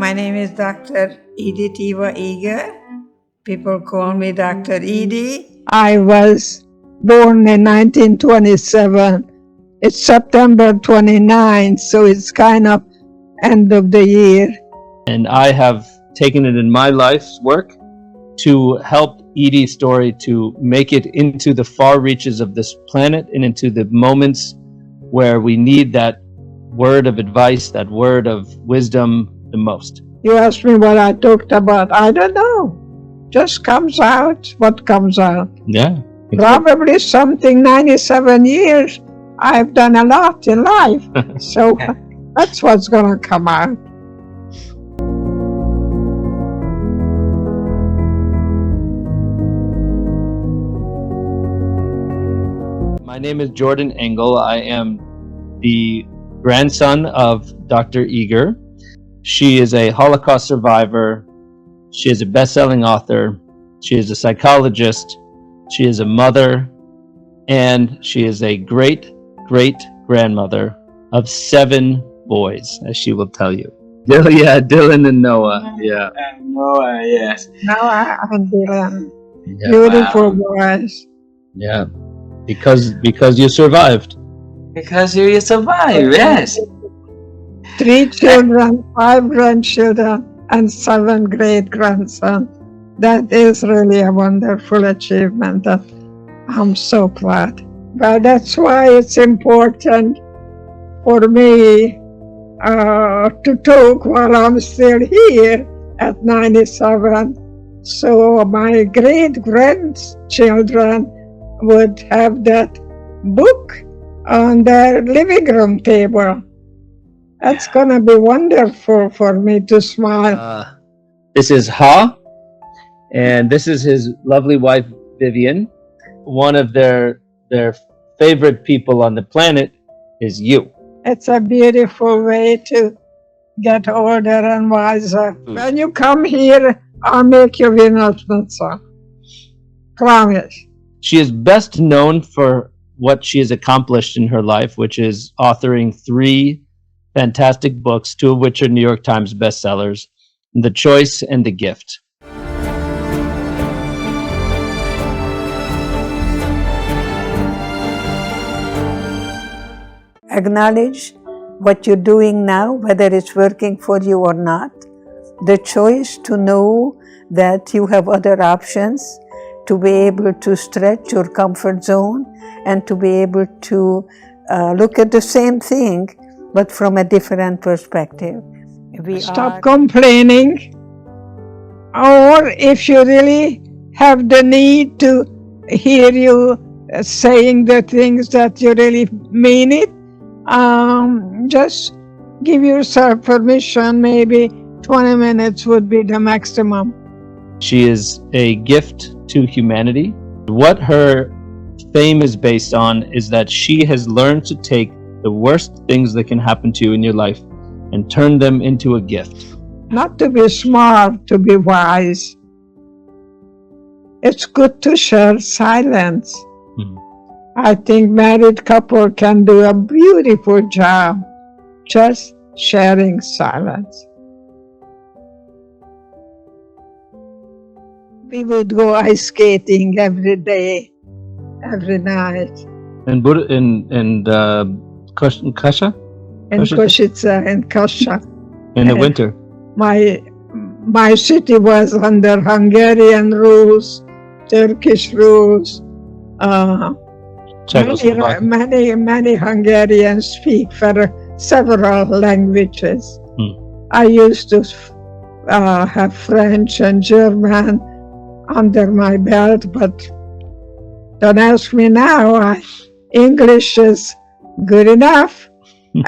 My name is Dr. Edith Eger. People call me Dr. Edie. I was born in 1927. It's September 29th, so it's kind of end of the year. And I have taken it in my life's work to help Edie's story to make it into the far reaches of this planet and into the moments where we need that word of advice, that word of wisdom the most. You asked me what I talked about. I don't know. Just comes out what comes out. Yeah. Probably something 97 years. I've done a lot in life. So that's what's going to come out. My name is Jordan Engel. I am the grandson of Dr. Eger. She is a Holocaust survivor. She is a best-selling author. She is a psychologist. She is a mother. And she is a great-great-grandmother of 7 boys, as she will tell you. Yeah, Dylan and Noah. Yeah. Noah, yes. Noah and Dylan. Yeah. Beautiful boys. Yeah. Because you survived. Because you survived, yes. 3 children, 5 grandchildren, and 7 great-grandsons. That is really a wonderful achievement that I'm so glad. But that's why it's important for me to talk while I'm still here at 97. So my great-grandchildren would have that book on their living room table. That's going to be wonderful for me to smile. This is Ha, and this is his lovely wife, Vivian. One of their favorite people on the planet is you. It's a beautiful way to get older and wiser. When you come here, I'll make you Venus Schnitzel. Promise. She is best known for what she has accomplished in her life, which is authoring 3 fantastic books, 2 of which are New York Times bestsellers, The Choice and The Gift. Acknowledge what you're doing now, whether it's working for you or not. The choice to know that you have other options, to be able to stretch your comfort zone and to be able to look at the same thing but from a different perspective. Stop complaining, or if you really have the need to hear you saying the things that you really mean it, just give yourself permission. Maybe 20 minutes would be the maximum. She is a gift to humanity. What her fame is based on is that she has learned to take the worst things that can happen to you in your life and turn them into a gift. Not to be smart, to be wise. It's good to share silence. I think married couple can do a beautiful job just sharing silence. We would go ice skating every day, every night. In Kasha? In Košice, in Kasha. In the winter. My city was under Hungarian rules, Turkish rules. Many Hungarians speak for several languages. I used to have French and German under my belt, but don't ask me now. English is good enough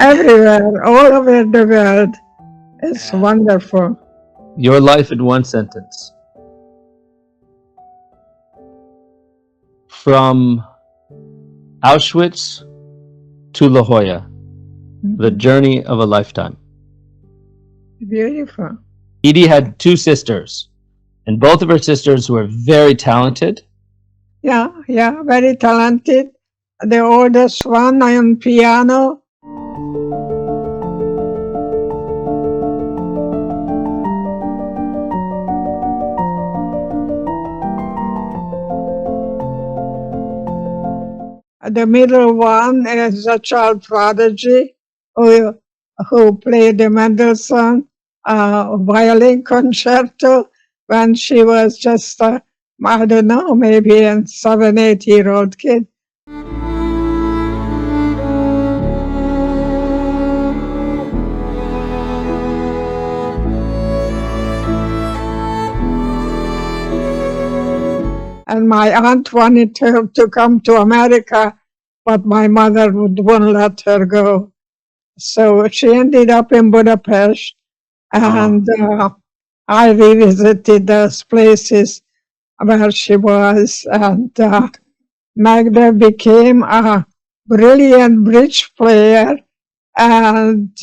everywhere, all over the world. It's wonderful. Your life in one sentence. From Auschwitz to La Jolla, the journey of a lifetime. Beautiful. Edie had 2 sisters, and both of her sisters were very talented. Yeah, very talented. The oldest one on piano. The middle one is a child prodigy who played the Mendelssohn violin concerto when she was just, I don't know, maybe a 7, 8-year-old kid. And my aunt wanted her to come to America, but my mother wouldn't let her go. So she ended up in Budapest, and I revisited those places where she was, and Magda became a brilliant bridge player, and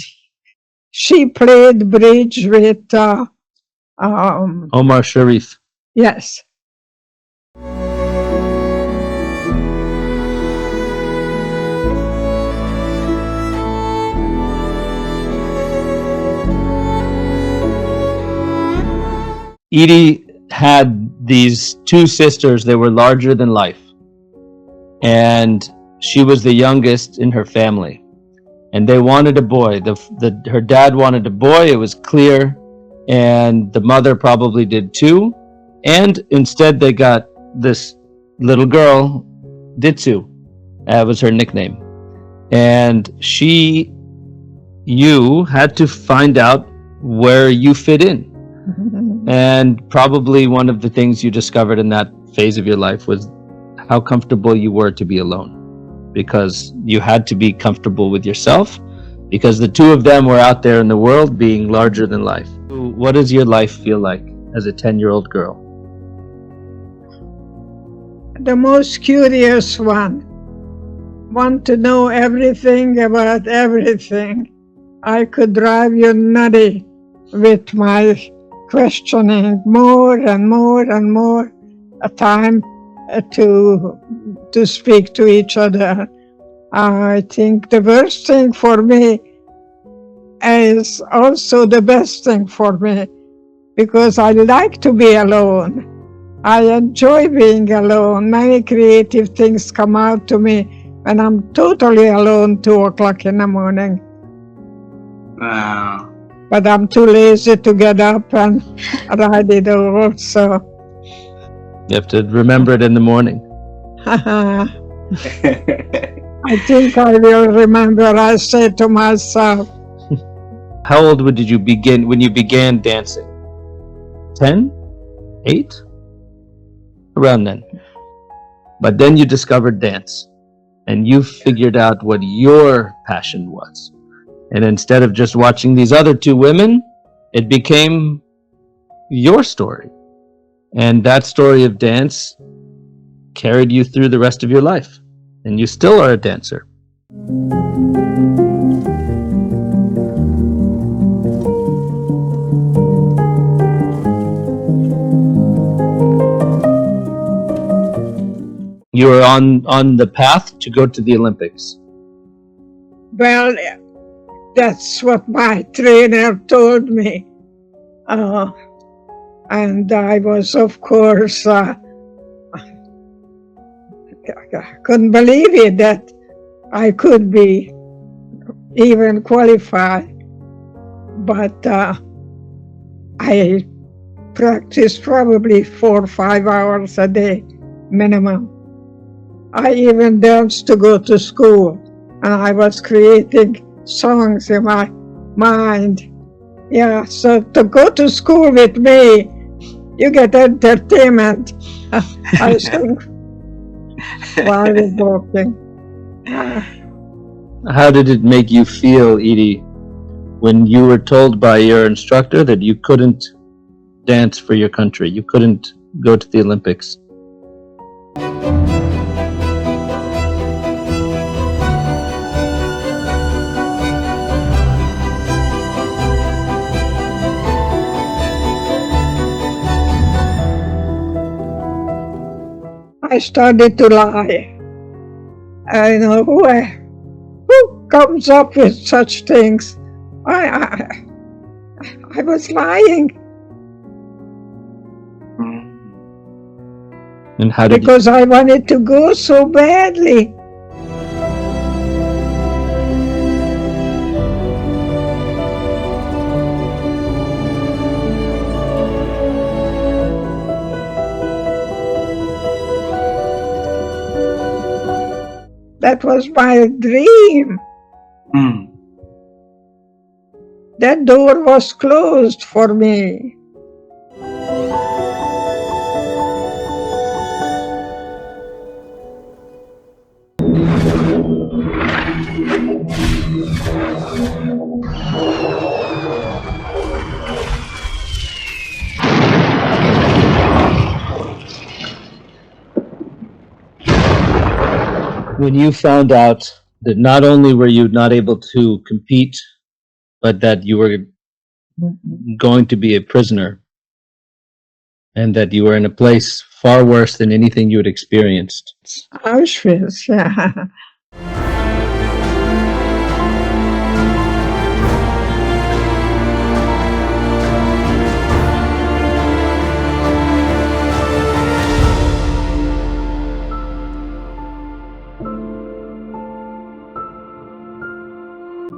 she played bridge with Omar Sharif. Yes. Edie had these two sisters that were larger than life, and she was the youngest in her family, and they wanted a boy. Her dad wanted a boy, it was clear, and the mother probably did too, and instead they got this little girl, Ditsu. That was her nickname. And you had to find out where you fit in. And probably one of the things you discovered in that phase of your life was how comfortable you were to be alone, because you had to be comfortable with yourself, because the two of them were out there in the world being larger than life. What does your life feel like as a 10-year-old girl? The most curious one. Want to know everything about everything. I could drive you nutty with my questioning more and more and more a time to speak to each other. I think the worst thing for me is also the best thing for me, because I like to be alone. I enjoy being alone. Many creative things come out to me when I'm totally alone 2 o'clock in the morning. Wow. But I'm too lazy to get up and write it all, so. You have to remember it in the morning. I think I will remember. I say to myself. How old did you begin when you began dancing? 10? 8? Around then. But then you discovered dance, and you figured out what your passion was. And instead of just watching these other two women, it became your story. And that story of dance carried you through the rest of your life. And you still are a dancer. You were on the path to go to the Olympics. Well, that's what my trainer told me. And I was, of course, I couldn't believe it that I could be even qualified. But I practiced probably 4 or 5 hours a day minimum. I even danced to go to school, and I was creating songs in my mind. Yeah, so to go to school with me, you get entertainment. I think while we're walking. How did it make you feel, Edie, when you were told by your instructor that you couldn't dance for your country, you couldn't go to the Olympics? I started to lie. I know who comes up with such things. I was lying. And how did because I wanted to go so badly. That was my dream. Mm. That door was closed for me. When you found out that not only were you not able to compete, but that you were going to be a prisoner and that you were in a place far worse than anything you had experienced. Auschwitz, yeah.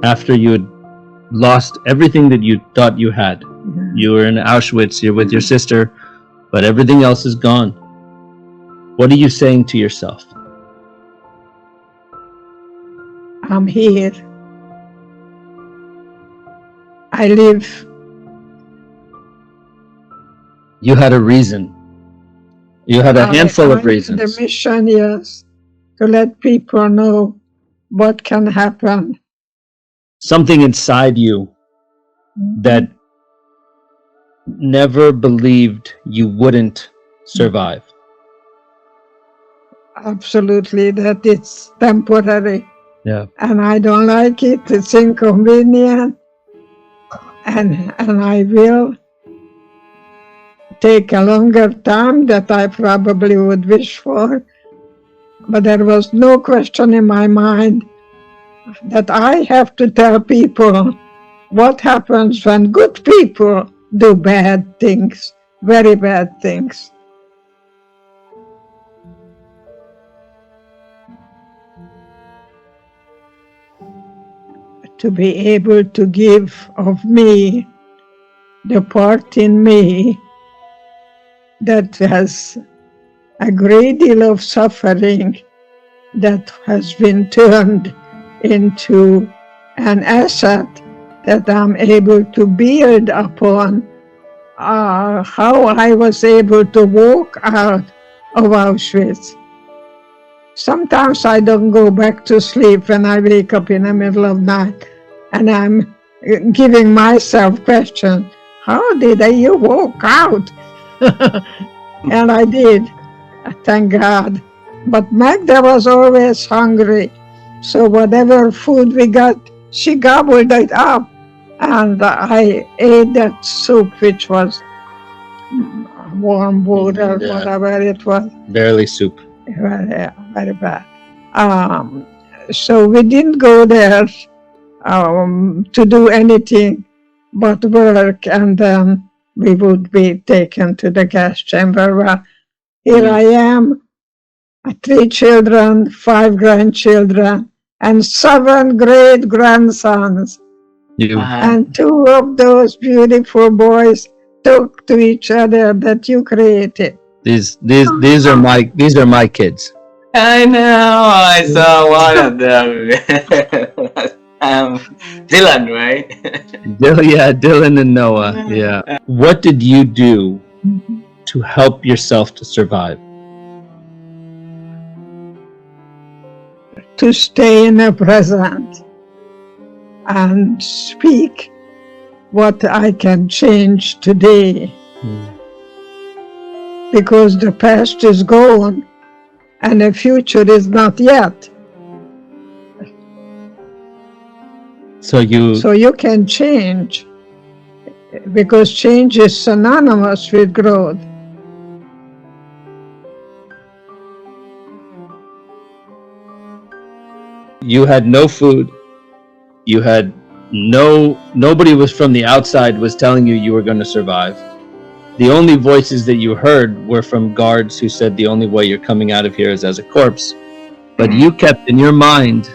After you had lost everything that you thought you had, you were in Auschwitz, you're with your sister, but everything else is gone. What are you saying to yourself? I'm here. I live. You had a reason. You had a handful of reasons. The mission is to let people know what can happen. Something inside you that never believed you wouldn't survive. Absolutely, that it's temporary. Yeah. And I don't like it. It's inconvenient. And I will take a longer time that I probably would wish for. But there was no question in my mind that I have to tell people what happens when good people do bad things, very bad things. To be able to give of me, the part in me that has a great deal of suffering that has been turned into an asset that I'm able to build upon. How I was able to walk out of Auschwitz. Sometimes I don't go back to sleep when I wake up in the middle of the night and I'm giving myself questions. How did you walk out? And I did, thank God. But Magda was always hungry. So whatever food we got, she gobbled it up. And I ate that soup, which was warm water, whatever it was. Barely soup. Very bad. So we didn't go there to do anything but work, and then we would be taken to the gas chamber where here I am, 3 children, 5 grandchildren, and 7 great-grandsons. And 2 of those beautiful boys talk to each other that you created. These are my kids. I know. I saw one of them. Dylan, right? Dylan and Noah. Yeah. What did you do to help yourself to survive? To stay in the present and speak what I can change today. Because the past is gone and the future is not yet. So you can change, because change is synonymous with growth. You had no food. You had nobody was from the outside was telling you were going to survive. The only voices that you heard were from guards who said the only way you're coming out of here is as a corpse. But you kept in your mind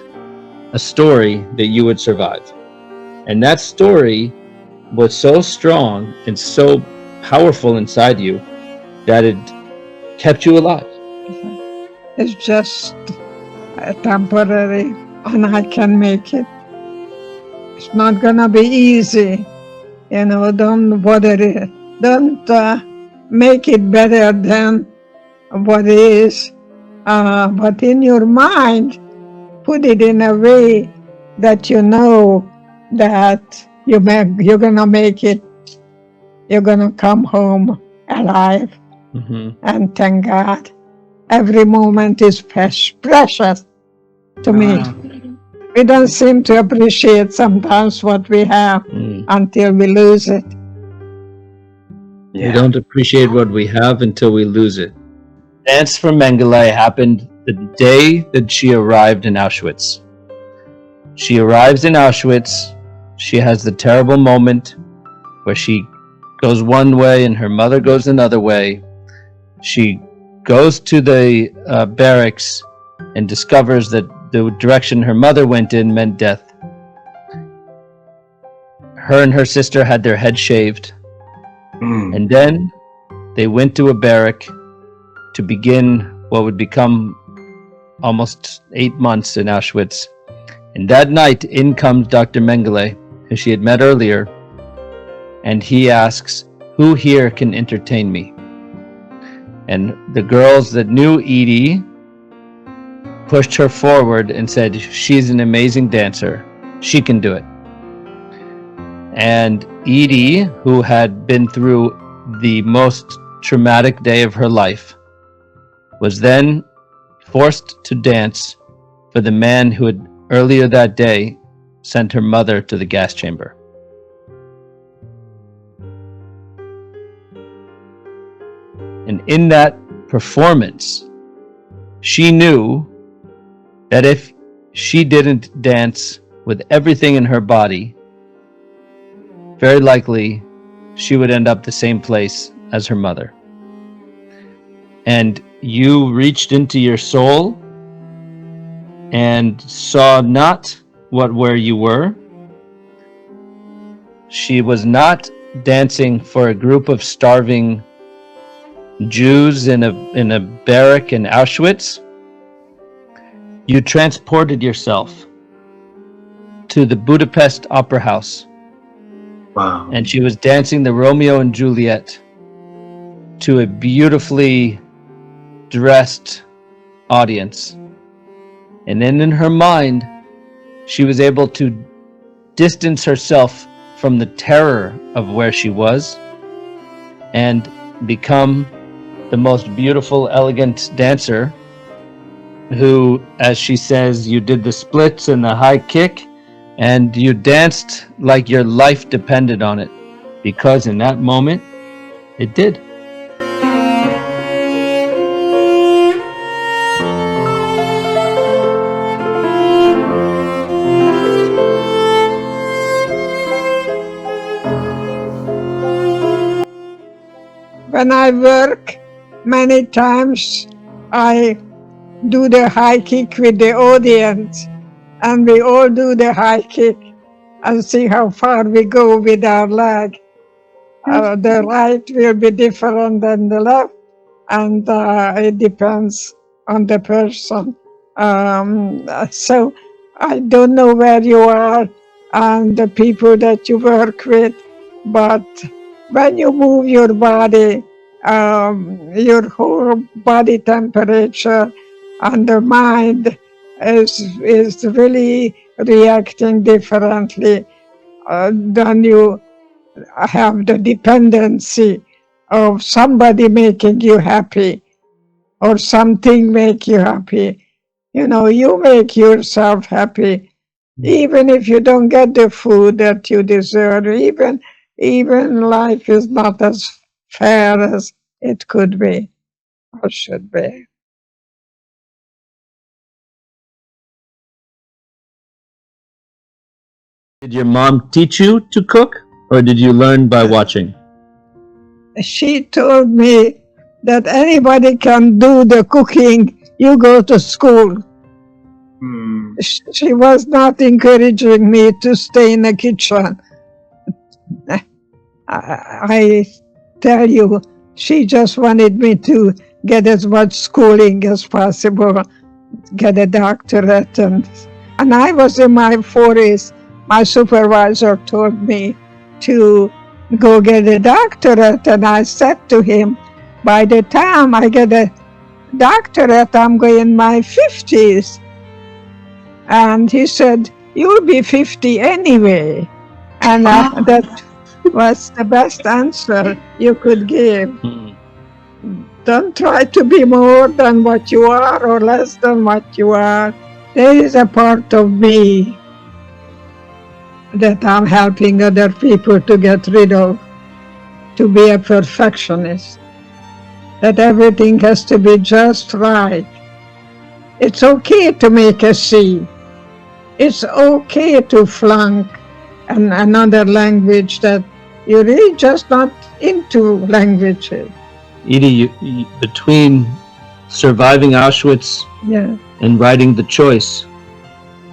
a story that you would survive. And that story was so strong and so powerful inside you that it kept you alive. It's just temporary, and I can make it. It's not gonna be easy, don't bother it. Don't make it better than what it is. But in your mind, put it in a way that you know that you're gonna make it. You're gonna come home alive. And thank God. Every moment is precious to me. We don't seem to appreciate sometimes what we have until we lose it. We don't appreciate what we have until we lose it. Dance for Mengele happened the day that she arrived in Auschwitz. She arrives in Auschwitz. She has the terrible moment where she goes one way and her mother goes another way. She goes to the barracks and discovers that the direction her mother went in meant death. Her and her sister had their heads shaved. And then they went to a barrack to begin what would become almost 8 months in Auschwitz. And that night, in comes Dr. Mengele, who she had met earlier, and he asks, "Who here can entertain me?" And the girls that knew Edie pushed her forward and said, "She's an amazing dancer. She can do it." And Edie, who had been through the most traumatic day of her life, was then forced to dance for the man who had earlier that day sent her mother to the gas chamber. And in that performance, she knew that if she didn't dance with everything in her body, very likely she would end up the same place as her mother. And you reached into your soul and saw not where you were. She was not dancing for a group of starving Jews in a barrack in Auschwitz. You transported yourself to the Budapest Opera House. Wow. And she was dancing the Romeo and Juliet to a beautifully dressed audience. And then in her mind, she was able to distance herself from the terror of where she was and become the most beautiful, elegant dancer who, as she says, you did the splits and the high kick and you danced like your life depended on it, because in that moment, it did. When I work, many times I do the high kick with the audience, and we all do the high kick and see how far we go with our leg. The right will be different than the left, and it depends on the person. So I don't know where you are and the people that you work with, but when you move your body, your whole body temperature and the mind is really reacting differently. Then you have the dependency of somebody making you happy or something make you happy. You make yourself happy. Even if you don't get the food that you deserve, even life is not as fair as it could be or should be. Did your mom teach you to cook, or did you learn by watching? She told me that anybody can do the cooking, you go to school. She was not encouraging me to stay in the kitchen. I tell you, she just wanted me to get as much schooling as possible get a doctorate. And I was in my 40s. My supervisor told me to go get a doctorate. And I said to him, by the time I get a doctorate, I'm going in my 50s. And he said, you'll be 50 anyway. And that was the best answer you could give. Don't try to be more than what you are or less than what you are. There is a part of me that I'm helping other people to get rid of, to be a perfectionist, that everything has to be just right. It's okay to make a C. It's okay to flunk another language that you're really just not into languages. Edie, between surviving Auschwitz and writing The Choice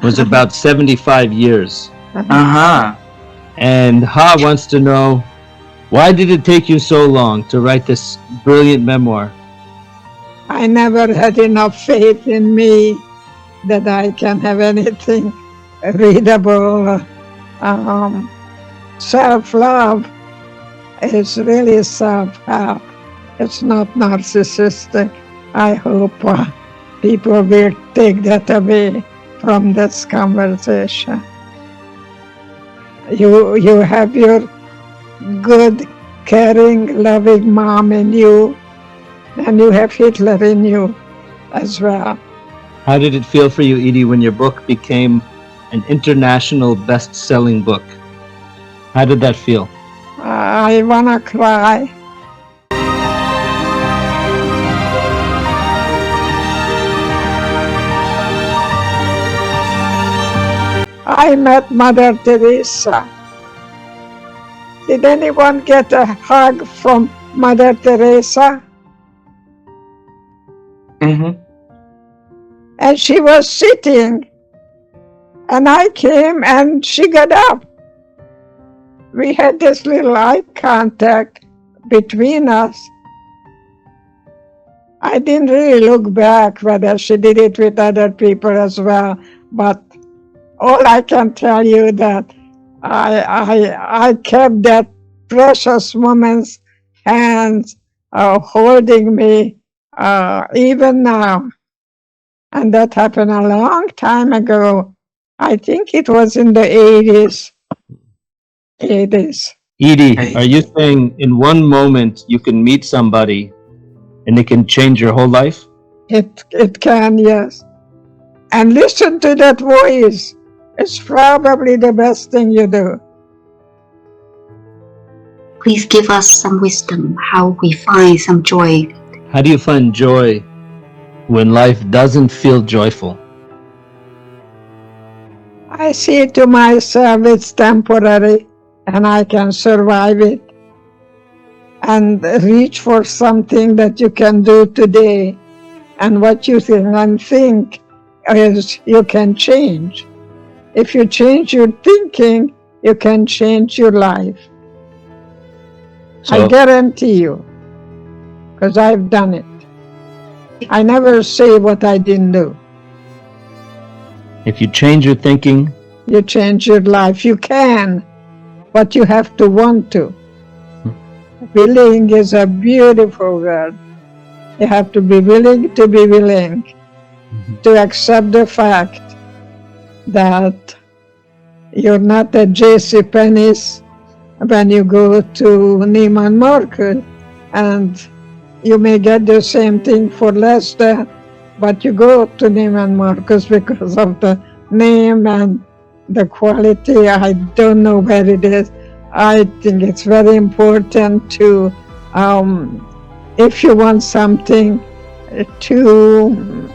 was about 75 years. And Ha wants to know, why did it take you so long to write this brilliant memoir? I never had enough faith in me that I can have anything readable. Self-love is really self-help. It's not narcissistic. I hope people will take that away from this conversation. You have your good, caring, loving mom in you, and you have Hitler in you as well. How did it feel for you, Edie, when your book became an international best-selling book? How did that feel? I want to cry. I met Mother Teresa. Did anyone get a hug from Mother Teresa? And she was sitting, and I came and she got up. We had this little eye contact between us. I didn't really look back whether she did it with other people as well, but all I can tell you that I kept that precious woman's hands holding me even now. And that happened a long time ago. I think it was in the 80s. Edie, are you saying in one moment you can meet somebody and it can change your whole life? It can, yes. And listen to that voice. It's probably the best thing you do. Please give us some wisdom how we find some joy. How do you find joy when life doesn't feel joyful? I see to myself it's temporary and I can survive it, and reach for something that you can do today. And what you think is you can change. If you change your thinking, you can change your life. I guarantee you, because I've done it. I never say what I didn't do. If you change your thinking, you change your life. You can, but you have to want to. Willing is a beautiful word. You have to be willing to be willing, to accept the fact that you're not a J.C. Penney's when you go to Neiman Marcus, and you may get the same thing for less than, but you go to Neiman Marcus because of the name and the quality. I don't know where it is. I think it's very important to, if you want something, to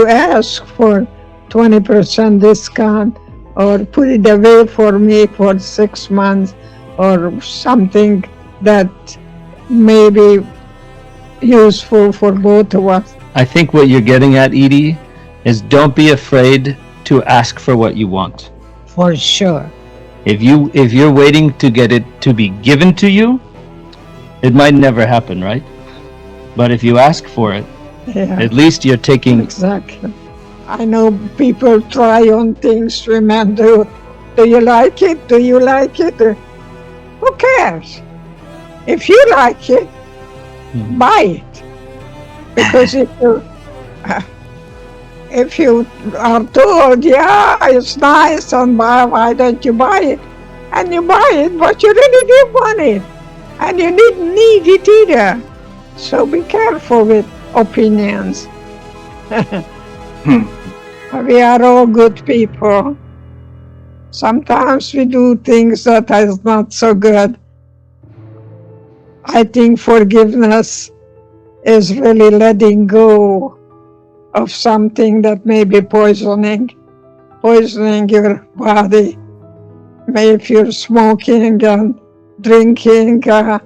ask for 20% discount, or put it away for me for 6 months, or something that may be useful for both of us. I think what you're getting at, Edie, is don't be afraid to ask for what you want. For sure. If you're waiting to get it to be given to you, it might never happen, right? But if you ask for it, at least you're taking exactly I know people try on things women do. Do you like it? Do you like it? Who cares? If you like it, buy it. Because if you are told, yeah, it's nice, and why don't you buy it? And you buy it, but you really didn't want it. And you didn't need it either. So be careful with opinions. We are all good people. Sometimes we do things that is not so good. I think forgiveness is really letting go of something that may be poisoning your body. Maybe if you're smoking and drinking or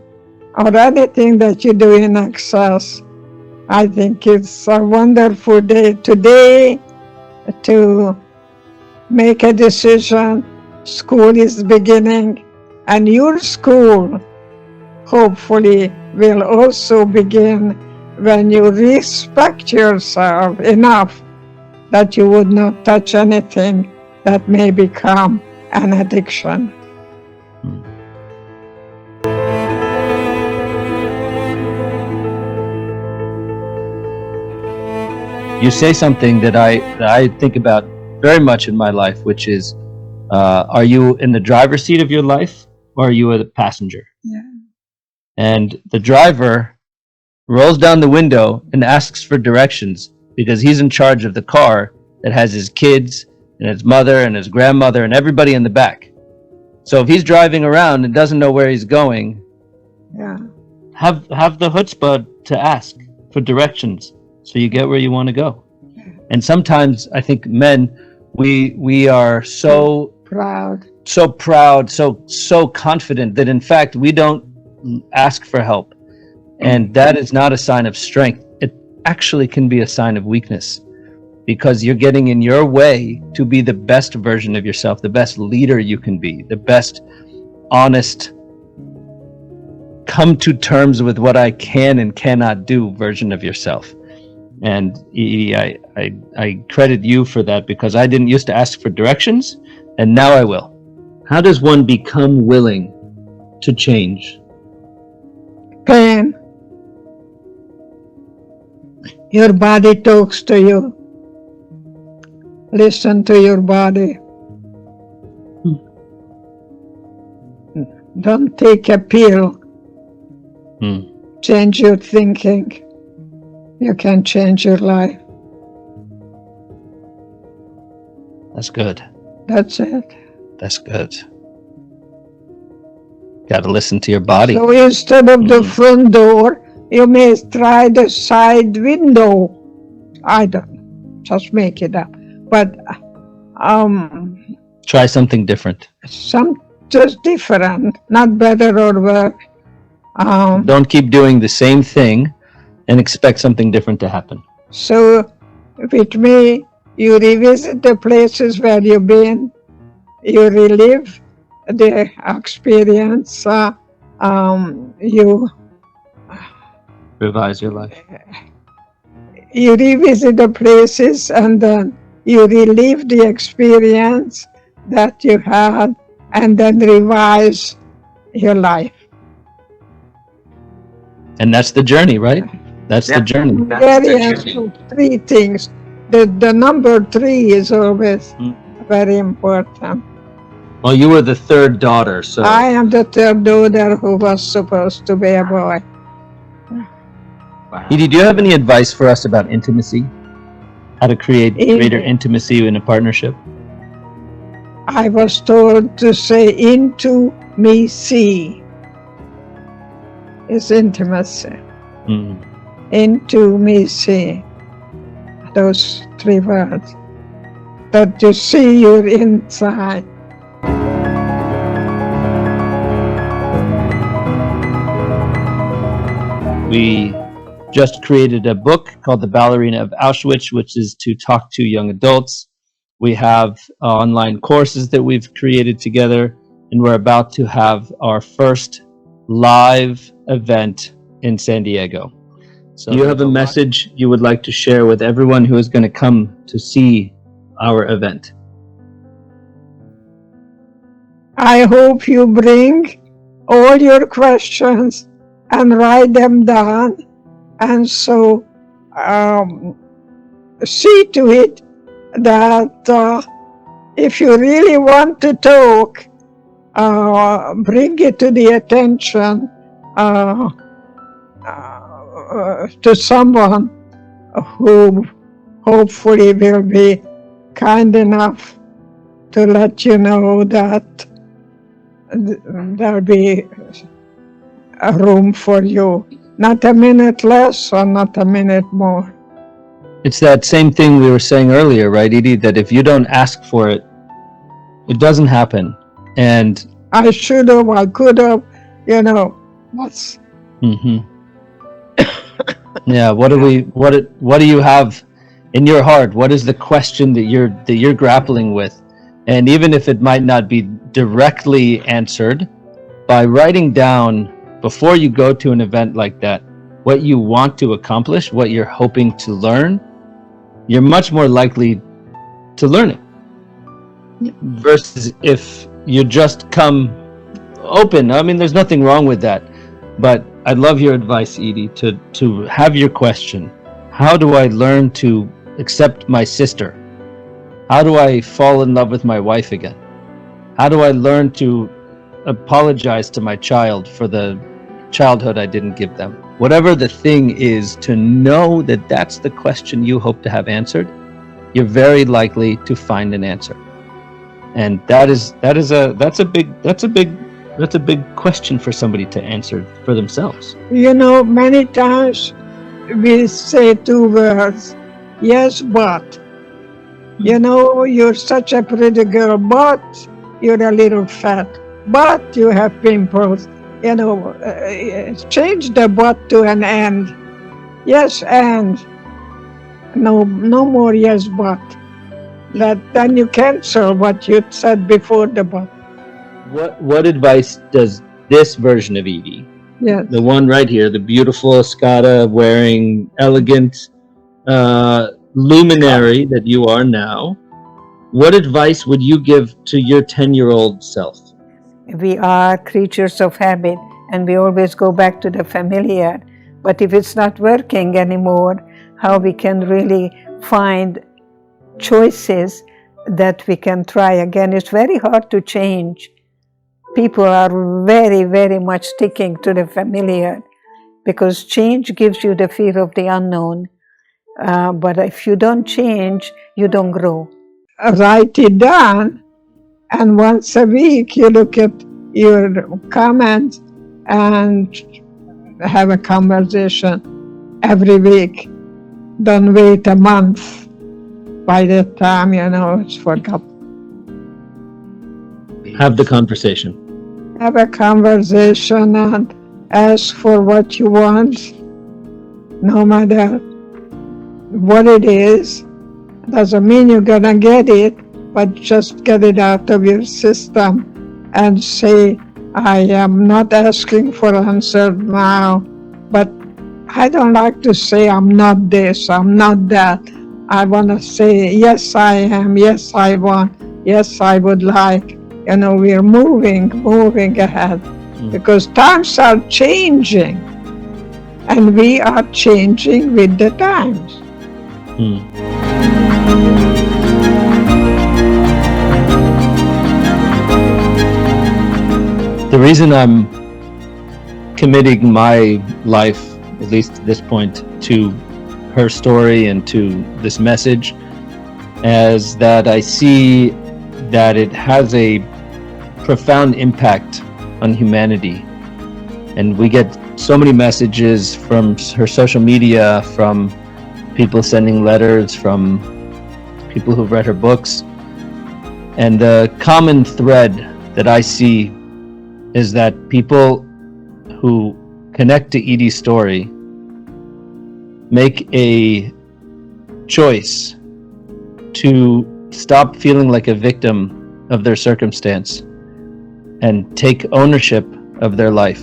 anything that you do in excess. I think it's a wonderful day today to make a decision. School is beginning, and your school hopefully will also begin when you respect yourself enough that you would not touch anything that may become an addiction. You say something that I think about very much in my life, which is, are you in the driver's seat of your life, or are you a passenger? Yeah. And the driver rolls down the window and asks for directions because he's in charge of the car that has his kids and his mother and his grandmother and everybody in the back. So if he's driving around and doesn't know where he's going, Yeah. have the chutzpah to ask for directions so you get where you want to go. And sometimes I think men, we are so Proud. so confident that in fact we don't ask for help. And that is not a sign of strength. It actually can be a sign of weakness, because you're getting in your way to be the best version of yourself, the best leader you can be, the best honest, come to terms with what I can and cannot do version of yourself. And Edie, I credit you for that, because I didn't used to ask for directions, and now I will. How does one become willing to change? Pain. Your body talks to you. Listen to your body. Don't take a pill. Change your thinking. You can change your life. That's good. That's it. That's good. Got to listen to your body. So instead of the front door, you may try the side window. I don't know. Just make it up. But Try something different. just different, not better or worse. Don't keep doing the same thing and expect something different to happen. So with me, you revisit the places where you've been, you relive the experience, you Revise your life. you revisit the places, and then you relive the experience that you had, and then revise your life. And that's the journey, right? That's the journey. Very actual, three things. The number 3 is always very important. Well, you were the third daughter, so I am the third daughter who was supposed to be a boy. Edie, do you have any advice for us about intimacy? How to create greater intimacy in a partnership? I was told to say, into me see is intimacy. Into me see. Those 3 words. That you see your inside. We just created a book called The Ballerina of Auschwitz, which is to talk to young adults. We have online courses that we've created together, and we're about to have our first live event in San Diego. So do you have a message you would like to share with everyone who is going to come to see our event? I hope you bring all your questions and write them down, and so see to it that if you really want to talk, bring it to the attention to someone who hopefully will be kind enough to let you know that there'll be a room for you. Not a minute less or not a minute more. It's that same thing we were saying earlier, right, Edie? That if you don't ask for it, it doesn't happen. And I should have, I could have, that's... Yeah, what do you have in your heart? What is the question that you're grappling with? And even if it might not be directly answered, by writing down before you go to an event like that what you want to accomplish, what you're hoping to learn, you're much more likely to learn it. Versus if you just come open. I mean, there's nothing wrong with that. But I'd love your advice, Edie, to have your question. How do I learn to accept my sister? How do I fall in love with my wife again? How do I learn to apologize to my child for the childhood I didn't give them? Whatever the thing is, to know that that's the question you hope to have answered, you're very likely to find an answer. And that's a big question for somebody to answer for themselves. Many times we say two words, yes, but. You're such a pretty girl, but you're a little fat, but you have pimples. Change the but to an and. Yes, and. No more yes, but. Then you cancel what you said before the but. What advice does this version of Edie, yes, the one right here, the beautiful Escada wearing elegant luminary that you are now, what advice would you give to your 10-year-old self? We are creatures of habit, and we always go back to the familiar. But if it's not working anymore, how we can really find choices that we can try again? It's very hard to change. People are very, very much sticking to the familiar because change gives you the fear of the unknown. But if you don't change, you don't grow. Write it down, and once a week you look at your comments and have a conversation every week. Don't wait a month. By the time, it's forgotten. Have the conversation. Have a conversation and ask for what you want, no matter what it is. Doesn't mean you're gonna get it, but just get it out of your system and say, I am not asking for answer now, but I don't like to say I'm not this, I'm not that. I want to say, yes, I am, yes, I want, yes, I would like. We're moving ahead because times are changing and we are changing with the times. The reason I'm committing my life, at least at this point, to her story and to this message, is that I see that it has a profound impact on humanity. And we get so many messages from her social media, from people sending letters, from people who've read her books. And the common thread that I see is that people who connect to Edie's story make a choice to stop feeling like a victim of their circumstance and take ownership of their life.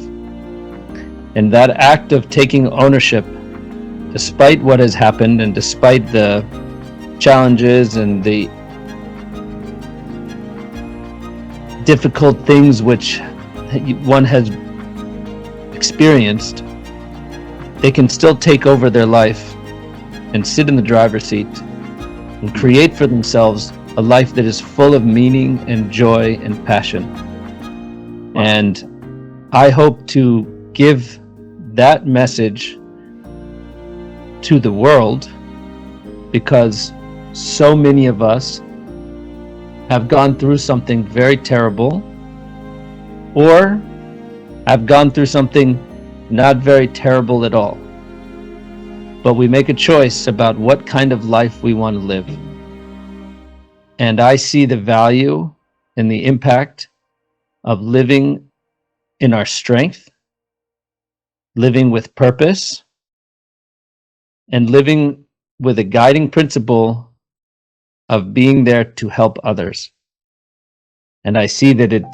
And that act of taking ownership despite what has happened and despite the challenges and the difficult things which one has experienced, they can still take over their life and sit in the driver's seat and create for themselves a life that is full of meaning and joy and passion. And I hope to give that message to the world, because so many of us have gone through something very terrible, or have gone through something not very terrible at all. But we make a choice about what kind of life we want to live. And I see the value and the impact of living in our strength, living with purpose, and living with a guiding principle of being there to help others. And I see that it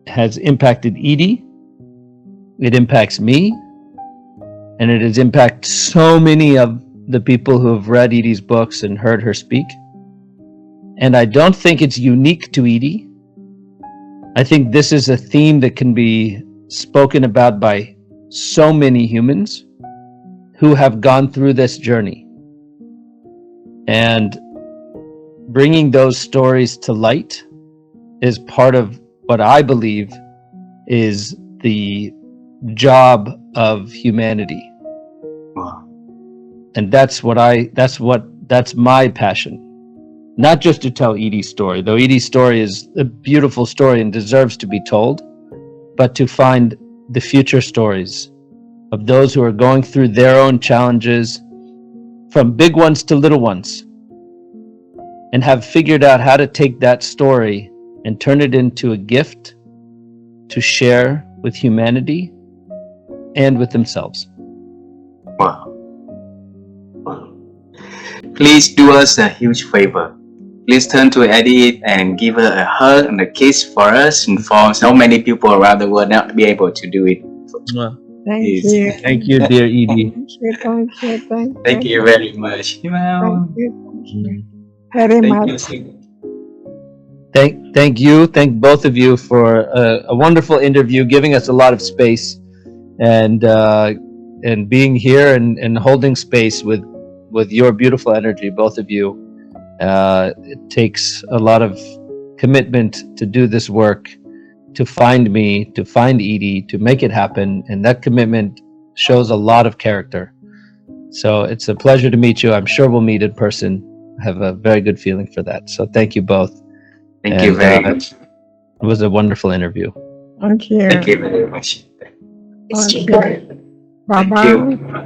has impacted Edie, it impacts me, and it has impacted so many of the people who have read Edie's books and heard her speak. And I don't think it's unique to Edie. I think this is a theme that can be spoken about by so many humans who have gone through this journey. And bringing those stories to light is part of what I believe is the job of humanity. Wow. And that's my passion. Not just to tell Edie's story, though Edie's story is a beautiful story and deserves to be told, but to find the future stories of those who are going through their own challenges, from big ones to little ones, and have figured out how to take that story and turn it into a gift to share with humanity and with themselves. Wow. Wow. Please do us a huge favor. Please turn to Edie and give her a hug and a kiss for us, and for so many people around the world not be able to do it. Thank Yes. you. Thank you, dear Edie. Thank you very much. Thank you very much. Thank you. Thank both of you for a wonderful interview, giving us a lot of space, and being here and holding space with your beautiful energy, both of you. It takes a lot of commitment to do this work, to find me, to find Edie, to make it happen, and that commitment shows a lot of character. So it's a pleasure to meet you. I'm sure we'll meet in person. I have a very good feeling for that. So thank you both. Thank you very much. It was a wonderful interview. Thank you. Thank you very much. It's Okay. Jacob. Bye-bye.